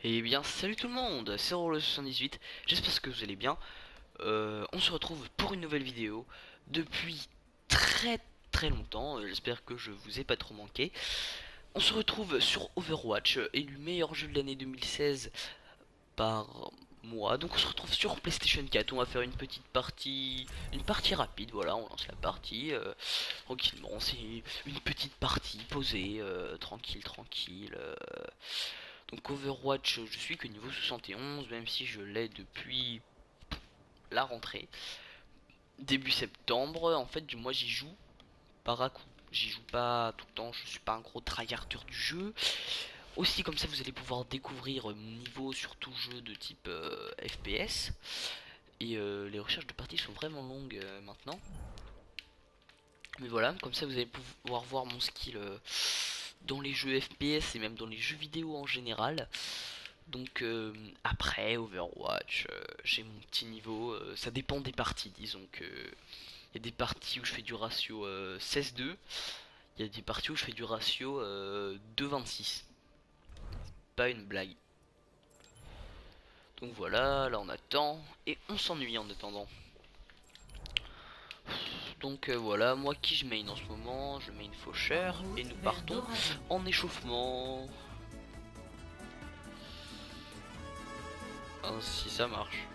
Eh bien salut tout le monde, c'est Rolo78, j'espère que vous allez bien. On se retrouve pour une nouvelle vidéo depuis très longtemps, j'espère que je vous ai pas trop manqué. On se retrouve sur Overwatch, élu meilleur jeu de l'année 2016 par moi. Donc on se retrouve sur PlayStation 4, on va faire une partie rapide, voilà, on lance la partie tranquillement, c'est une petite partie posée, tranquille. Donc Overwatch, je suis que niveau 71, même si je l'ai depuis la rentrée. Début septembre, en fait, moi j'y joue par à coup. J'y joue pas tout le temps, je suis pas un gros tryharder du jeu. Aussi, comme ça, vous allez pouvoir découvrir mon niveau sur tout jeu de type FPS. Et les recherches de parties sont vraiment longues maintenant. Mais voilà, comme ça, vous allez pouvoir voir mon skill dans les jeux FPS et même dans les jeux vidéo en général. Donc après Overwatch, j'ai mon petit niveau, ça dépend des parties, disons que il y a des parties où je fais du ratio 16-2, il y a des parties où je fais du ratio 2-26. Pas une blague. Donc voilà, là on attend et on s'ennuie en attendant. Donc voilà, moi qui je main en ce moment, je main faucheur et nous partons en échauffement. Ainsi ça marche.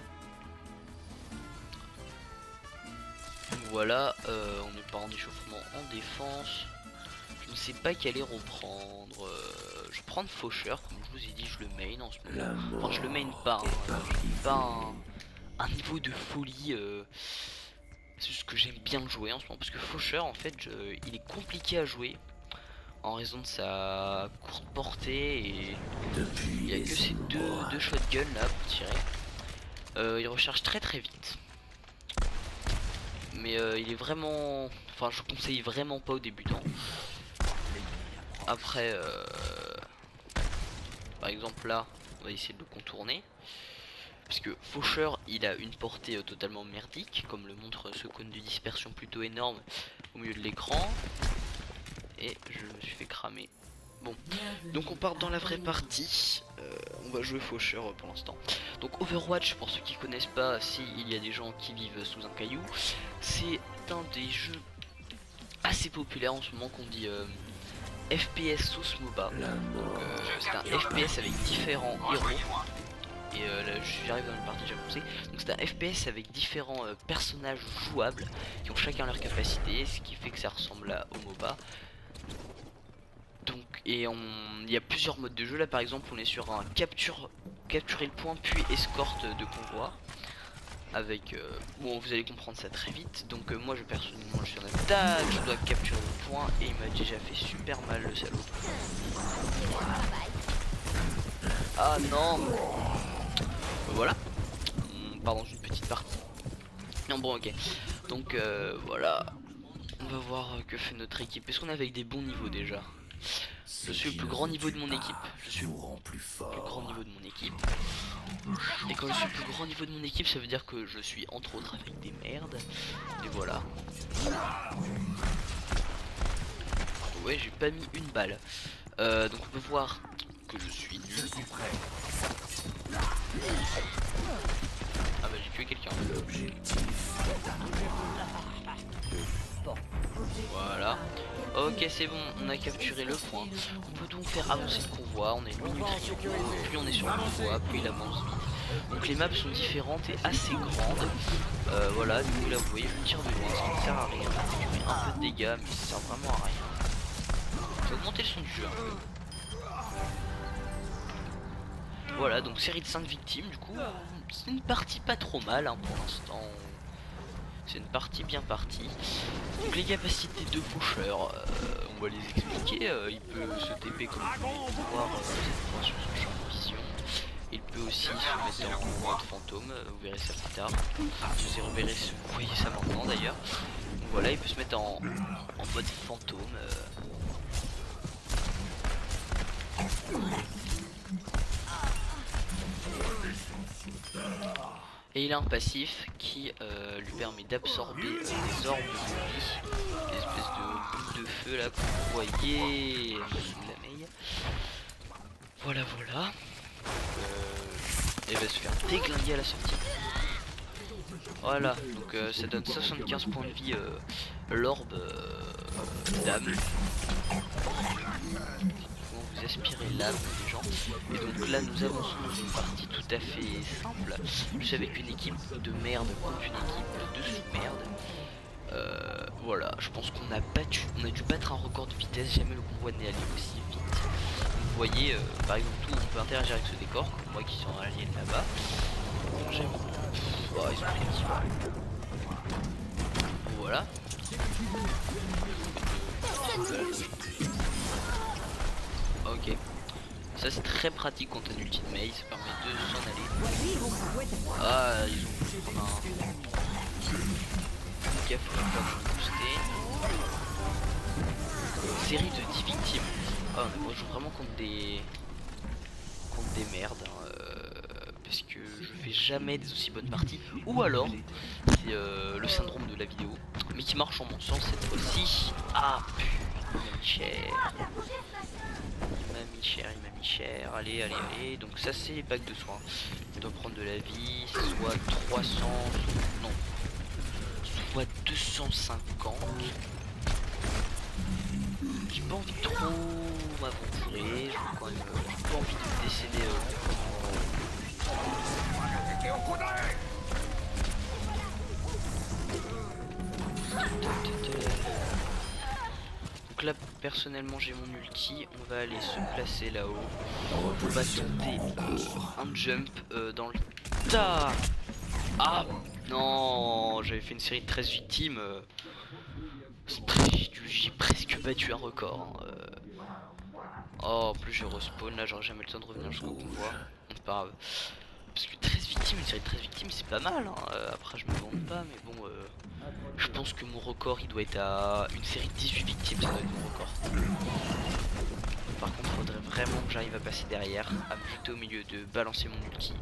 Voilà, on n'est pas en échauffement, en défense. Je ne sais pas quel héros prendre. Je vais prendre faucheur, comme je vous ai dit, je le main en ce moment. Enfin, je le main pas, je n'ai pas un niveau de folie. C'est juste que j'aime bien le jouer en ce moment. Parce que faucheur, en fait, il est compliqué à jouer en raison de sa courte portée. Et il n'y a que ces deux shotguns là pour tirer. Il recharge très vite. Mais il est vraiment... Enfin, je conseille vraiment pas aux débutants. Après, par exemple là, on va essayer de le contourner. Parce que Faucheur, il a une portée totalement merdique, comme le montre ce cône de dispersion plutôt énorme au milieu de l'écran. Et je me suis fait cramer. Bon, donc on part dans la vraie partie. On va jouer Faucheur pour l'instant. Donc Overwatch, pour ceux qui connaissent pas, s'il y a des gens qui vivent sous un caillou, c'est un des jeux assez populaires en ce moment qu'on dit FPS sauce MOBA. Donc c'est un FPS avec différents héros. Et là j'arrive dans une partie déjà commencé. Donc c'est un FPS avec différents personnages jouables qui ont chacun leur capacité, ce qui fait que ça ressemble au MOBA. Donc et il y a plusieurs modes de jeu. Là par exemple on est sur un capturer le point puis escorte de convoi. Avec bon vous allez comprendre ça très vite. Donc moi personnellement je suis en attaque, je dois capturer le point et il m'a déjà fait super mal le salaud. Ah non. Voilà, on part dans une petite partie. Non bon ok, donc voilà, on va voir que fait notre équipe. Est-ce qu'on est avec des bons niveaux déjà? Je suis le plus grand niveau de mon équipe. Je suis le plus grand niveau de mon équipe. Et quand je suis le plus grand niveau de mon équipe, ça veut dire que je suis entre autres avec des merdes. Et voilà. Ouais, j'ai pas mis une balle. Donc on peut voir que je suis nul. Ah bah j'ai tué quelqu'un. Voilà. Ok c'est bon, on a capturé le point. On peut donc faire avancer le convoi. On a une minute rien. Plus on est sur le convoi, plus il avance vite. Donc les maps sont différentes et assez grandes. Voilà, du coup là vous voyez je tire de loin, ce qui ne sert à rien. Je mets un peu de dégâts mais ça sert vraiment à rien. Je vais augmenter le son du jeu un peu. Voilà, donc série de 5 victimes, du coup, c'est une partie pas trop mal hein, pour l'instant. C'est une partie bien partie. Donc les capacités de Faucheur, on va les expliquer. Il peut se TP comme vous pouvez voir sur son champ de vision. Il peut aussi se mettre en mode fantôme, vous verrez ça plus tard. Vous voyez ça maintenant d'ailleurs. Donc voilà, il peut se mettre en mode fantôme. Et il a un passif qui lui permet d'absorber des orbes de vie, des espèces de boules de feu là que vous voyez sous la maille. Voilà. Et va se faire déglinguer à la sortie. Voilà, donc ça donne 75 points de vie l'orbe d'âme. Vous aspirez l'âme des gens. Et donc là nous avançons dans une partie tout à fait simple. Juste avec une équipe de merde contre une équipe de sous-merde. Voilà, je pense qu'on a dû battre un record de vitesse, jamais le convoi n'est allé aussi vite. Donc, vous voyez, par exemple, tout, on peut interagir avec ce décor, comme moi qui sont alliés là-bas. J'aime. Oh, ils sont petits. Voilà. Ok. Ça c'est très pratique quand t'as une ulti de maze, ça permet de s'en aller. Ah, ils ont un gaffe pour pas booster. Série de 10 victimes. Ah, on joue vraiment contre des merdes. Parce que je fais jamais des aussi bonnes parties. Ou alors, c'est le syndrome de la vidéo. Mais qui marche en mon sens cette fois-ci. Ah putain, il m'a mis cher. Il m'a mis cher. Allez, allez, allez. Donc ça c'est les packs de soins. On doit prendre de la vie. Soit 300. Non. Soit 250. J'ai pas envie de trop m'aventurer. J'ai pas envie de décéder. Donc là personnellement j'ai mon ulti, on va aller se placer là-haut. On va tenter un jump dans le tas. Ah non, j'avais fait une série de 13 victimes. J'ai presque battu un record. Oh, en plus je respawn là, j'aurais jamais le temps de revenir jusqu'au convoi. C'est pas grave. Parce que 13 victimes, une série de 13 victimes c'est pas mal hein. Après je me vante pas mais bon je pense que mon record il doit être à une série de 18 victimes, ça doit être mon record. Par contre faudrait vraiment que j'arrive à passer derrière, à me jeter au milieu, de balancer mon ulti.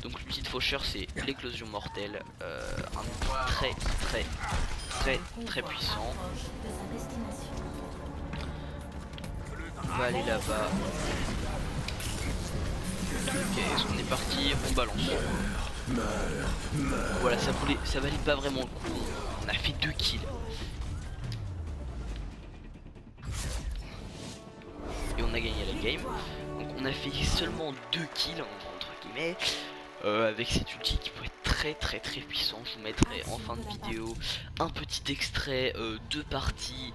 Donc l'ulti de faucheur c'est l'éclosion mortelle, un très puissant. On va aller là-bas. Ok, est-ce qu'on est parti? On balance. Voilà, ça valait pas vraiment le coup. On a fait 2 kills. Et on a gagné la game. Donc on a fait seulement 2 kills entre guillemets. Avec cette ulti qui peut être très puissant. Je vous mettrai en fin de vidéo un petit extrait de partie.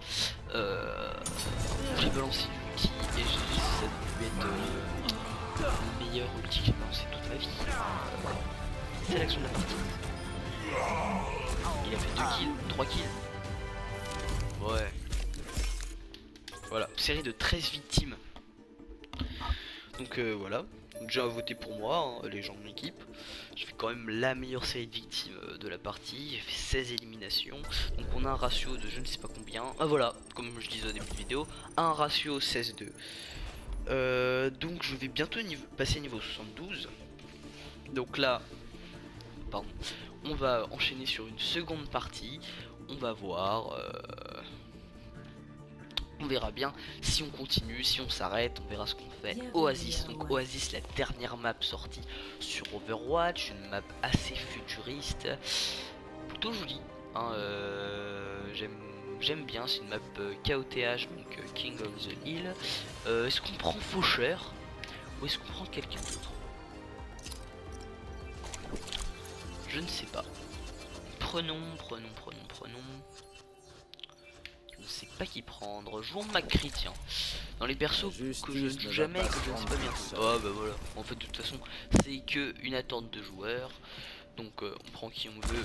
J'ai balancé l'ulti et j'ai dit que ça devait être le meilleur ulti que j'ai balancé toute ma vie. C'est l'action de la partie. Il a fait 2 kills, 3 kills. Ouais. Voilà, série de 13 victimes. Donc voilà. Déjà voté pour moi, hein, les gens de l'équipe. J'ai fait quand même la meilleure série de victimes de la partie. J'ai fait 16 éliminations. Donc on a un ratio de je ne sais pas combien. Ah voilà, comme je disais au début de vidéo, un ratio 16-2. Donc je vais bientôt passer niveau 72. Donc là, pardon, on va enchaîner sur une seconde partie. On va voir. On verra bien si on continue, si on s'arrête, on verra ce qu'on fait. Oasis, donc Oasis, la dernière map sortie sur Overwatch, une map assez futuriste, plutôt jolie. Hein, j'aime bien, c'est une map KOTH, donc King of the Hill. Est-ce qu'on prend Faucheur ou est-ce qu'on prend quelqu'un d'autre? Je ne sais pas. Prenons. Je ne sais pas qui prendre. Jouons McCree, tiens. Dans les persos que je ne joue jamais et que je ne sais pas bien jouer. Oh bah voilà. En fait de toute façon c'est que une attente de joueurs. Donc on prend qui on veut.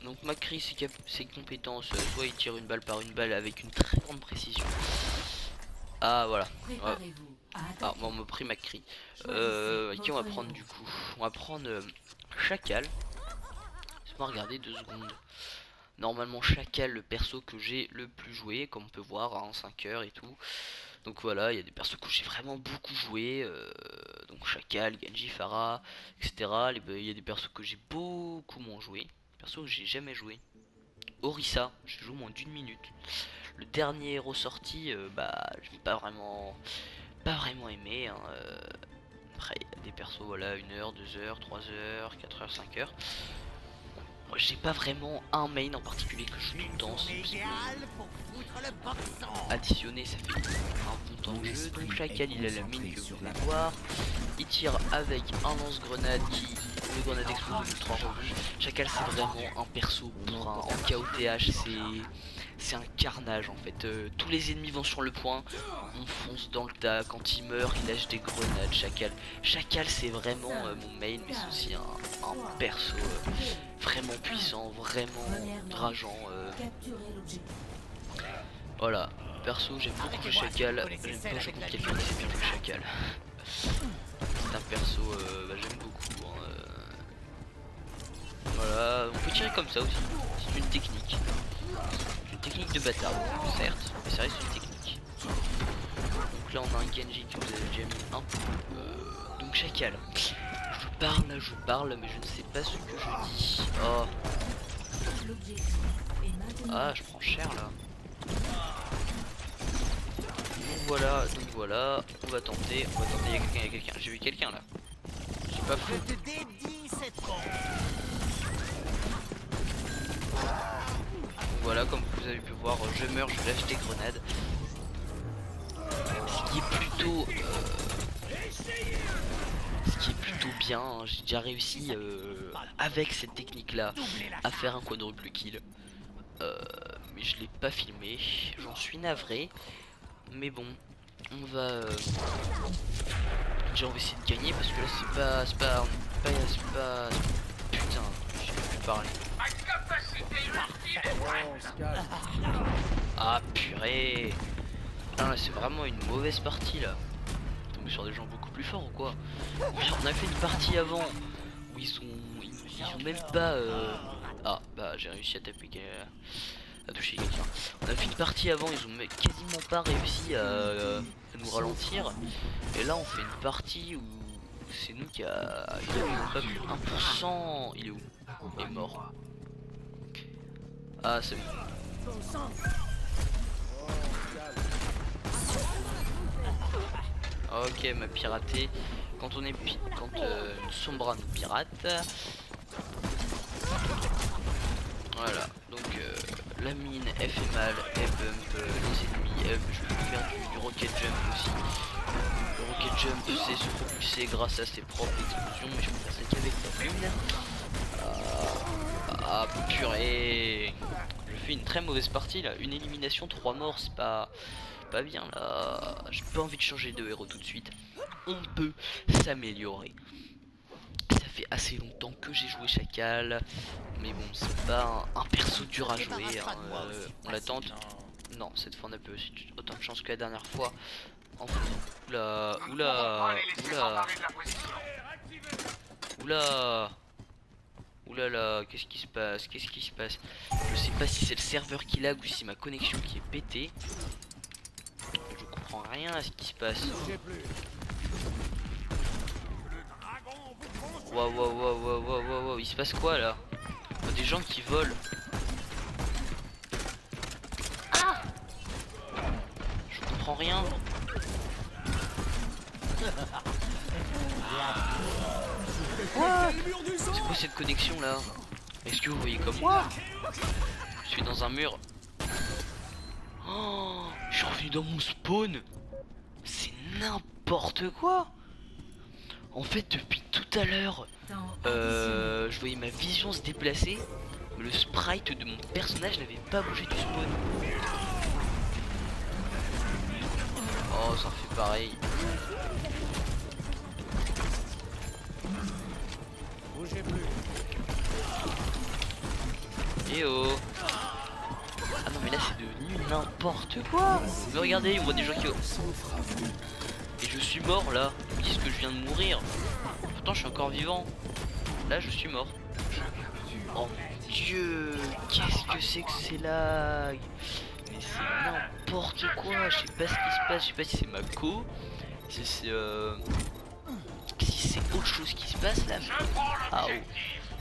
Donc McCree ses compétences, soit il tire une balle par une balle avec une très grande précision. Ah voilà. Ah bon, on m'a pris McCree. Qui on va prendre du coup? On va prendre Chacal. Laisse-moi regarder 2 secondes. Normalement Chacal, le perso que j'ai le plus joué, comme on peut voir en 5 heures et tout. Donc voilà, il y a des persos que j'ai vraiment beaucoup joué, donc Chacal, Genji, Pharah, etc. Il y a des persos que j'ai beaucoup moins joué, persos que j'ai jamais joué. Orisa, je joue moins d'1 minute. Le dernier ressorti, bah je n'ai pas vraiment aimé, hein, Après il y a des persos, voilà, 1 heure, 2 heures, 3 heures, 4 heures, 5 heures. Moi j'ai pas vraiment un main en particulier que je joue tout le temps, c'est parce que additionner ça fait un bon temps de jeu. Donc Chacal il a la mine que vous pouvez voir, il tire avec un lance-grenade qui, le grenade explose de 3 revues. Chacal c'est vraiment un perso en KOTH, c'est un carnage en fait. Tous les ennemis vont sur le point, on fonce dans le tas, quand il meurt il lâche des grenades. Chacal c'est vraiment mon main, mais c'est aussi un perso vraiment puissant, vraiment rageant. Voilà, perso j'aime beaucoup Chacal, j'aime pas jouer contre quelqu'un qui sait bien jouer Chacal. C'est un perso, j'aime beaucoup. Voilà, on peut tirer comme ça aussi, c'est une technique. Une technique de bâtard, certes, mais ça reste une technique. Donc là on a un Genji que vous avez déjà mis un peu. Donc Chacal. Je parle, mais je ne sais pas ce que je dis. Oh. Ah, je prends cher là. Donc voilà, on va tenter, il y a quelqu'un, j'ai vu quelqu'un là. J'ai pas fou. Donc voilà, comme vous avez pu voir, je meurs, je lâche des grenades. Ce qui est plutôt bien, hein. J'ai déjà réussi avec cette technique là à faire un quadruple kill, mais je l'ai pas filmé, j'en suis navré, mais bon on va déjà on va essayer de gagner parce que là c'est pas putain, j'ai plus parler. Ah purée, ah, là c'est vraiment une mauvaise partie là, tomber sur des gens beaucoup plus forts ou quoi. On a fait une partie avant où ils ont même pas ah bah j'ai réussi à taper à toucher quelqu'un. On a fait une partie avant, ils ont quasiment pas réussi à nous ralentir. Et là on fait une partie où c'est nous qui a pas plus 1%. Il est où? Il est mort. Ah c'est bon. Ok, m'a piraté. Quand on est quand une Sombra nous pirate. Voilà, donc la mine elle fait mal, elle bump les ennemis, je peux faire du rocket jump aussi. Le rocket jump c'est se propulser grâce à ses propres explosions, mais je peux faire ça qu'avec la lune. Ah purée, je fais une très mauvaise partie là, une élimination, 3 morts, c'est pas bien là. J'ai pas envie de changer de héros tout de suite. On peut s'améliorer. Ça fait assez longtemps que j'ai joué Chacal, mais bon c'est pas un perso dur à jouer, hein. On l'attend. Non, cette fois on a peu autant de chance que la dernière fois. Enfin, oula, qu'est-ce qui se passe? Je sais pas si c'est le serveur qui lag ou si c'est ma connexion qui est pétée. Je comprends rien à ce qui se passe. Waouh, il se passe quoi là? Il y a des gens qui volent. Ah! Je comprends rien. C'est quoi cette connexion là? Est-ce que vous voyez comme moi? Je suis dans un mur. Oh, je suis revenu dans mon spawn. C'est n'importe quoi. En fait depuis tout à l'heure je voyais ma vision se déplacer, mais le sprite de mon personnage n'avait pas bougé du spawn. Oh ça fait pareil. Et oh. Ah non mais là c'est devenu n'importe quoi. Mais regardez, on voit des gens qui... Et je suis mort là. Ils me disent que je viens de mourir. Pourtant je suis encore vivant. Là je suis mort. Oh mon dieu, qu'est-ce que c'est que ces lags? Mais c'est n'importe quoi. Je sais pas ce qui se passe. Je sais pas si c'est ma co, si c'est autre chose qui se passe là. Ah oh,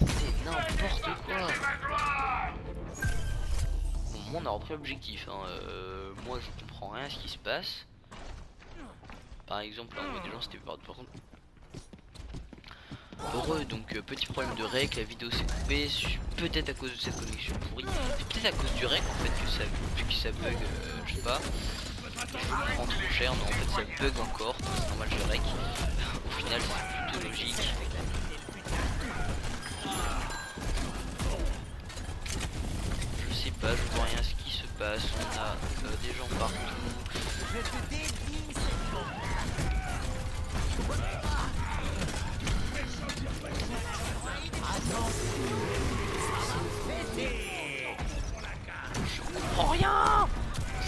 c'est n'importe quoi. Bon, moi on a repris l'objectif, hein. Moi je comprends rien à ce qui se passe. Par exemple là on voit des gens c'était par contre. Heureux, donc petit problème de rec, la vidéo s'est coupée, peut-être à cause de cette connexion pourrie, peut-être à cause du rec en fait que ça bug, je sais pas, je me prends trop cher, non en fait ça bug encore, c'est normal je rec, au final c'est plutôt logique. Je sais pas, je vois rien ce qui se passe, on a des gens partout. Je comprends rien.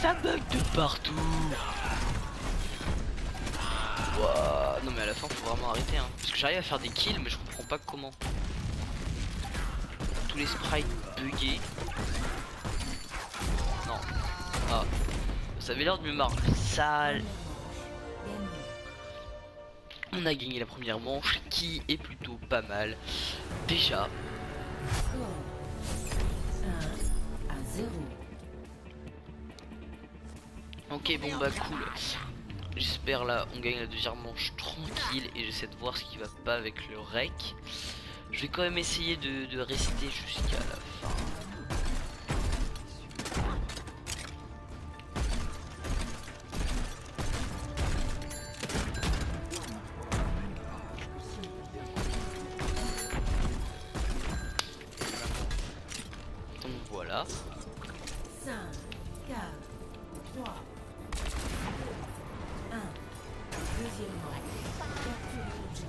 Ça bug de partout. Wow. Non mais à la fin faut vraiment arrêter hein. Parce que j'arrive à faire des kills mais je comprends pas comment. Tous les sprites buggés. Non. Ah. Ça avait l'air de me marrer sale. On a gagné la première manche qui est plutôt pas mal. Déjà. Ok bon bah cool. J'espère là on gagne la deuxième manche tranquille et j'essaie de voir ce qui va pas avec le rec. Je vais quand même essayer de rester jusqu'à la fin. Donc voilà. 5, 4, 3, 1. Deuxièmement, capture l'objectif.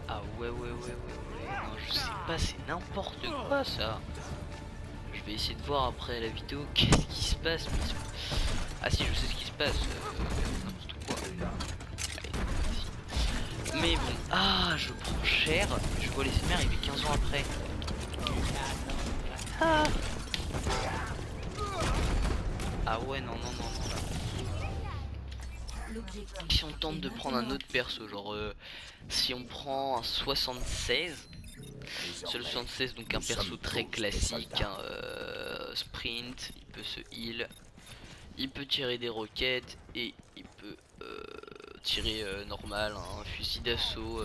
Ah ouais. Non, je sais pas, c'est n'importe quoi ça. Je vais essayer de voir après la vidéo qu'est-ce qui se passe. Ah si, je sais ce qui se passe. N'importe quoi. Allez, vas-y. Mais bon, ah, je prends cher. Je vois les SMR arriver 15 ans après. Ah, ah ouais, non. Si on tente de prendre un autre perso, genre si on prend un 76, c'est le 76 donc un perso très classique, hein, sprint, il peut se heal, il peut tirer des roquettes et il peut tirer normal, hein, un fusil d'assaut.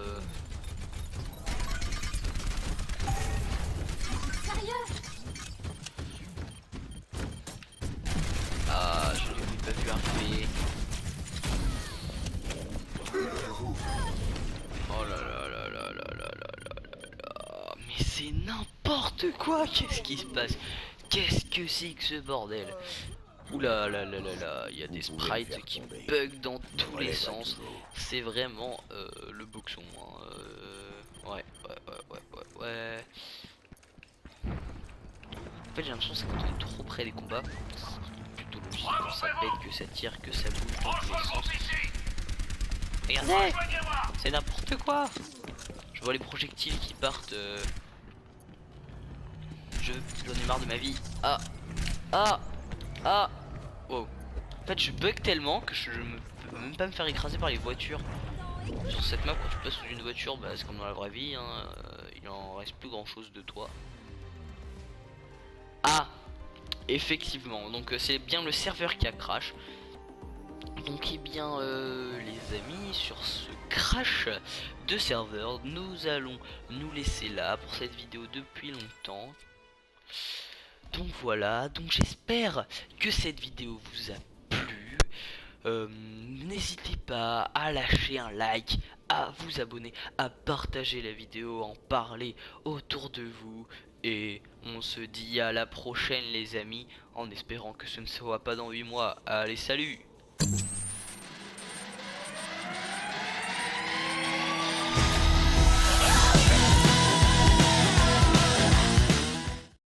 Ah, je l'ai pas vu arriver. Oh là, mais c'est n'importe quoi. Qu'est-ce qui se passe? Qu'est-ce que c'est que ce bordel? Oula il y a des sprites qui bug dans tous les sens. C'est vraiment le boxon. Hein. Ouais. En fait j'ai l'impression que c'est quand on est trop près des combats. C'est plutôt logique quand ça pète, que ça tire, que ça bouge dans tous les sens. Regardez, c'est n'importe quoi. Je vois les projectiles qui partent. J'en ai marre de ma vie. Ah. Wow. En fait je bug tellement que je ne peux même pas me faire écraser par les voitures. Sur cette map quand tu passes sous une voiture, bah, c'est comme dans la vraie vie, hein, il en reste plus grand chose de toi. Ah, effectivement, donc c'est bien le serveur qui a crash. Donc bien les amis, sur ce crash de serveur, nous allons nous laisser là pour cette vidéo depuis longtemps. Donc voilà, donc j'espère que cette vidéo vous a plu. N'hésitez pas à lâcher un like, à vous abonner, à partager la vidéo, en parler autour de vous. Et on se dit à la prochaine les amis, en espérant que ce ne soit pas dans 8 mois. Allez, salut!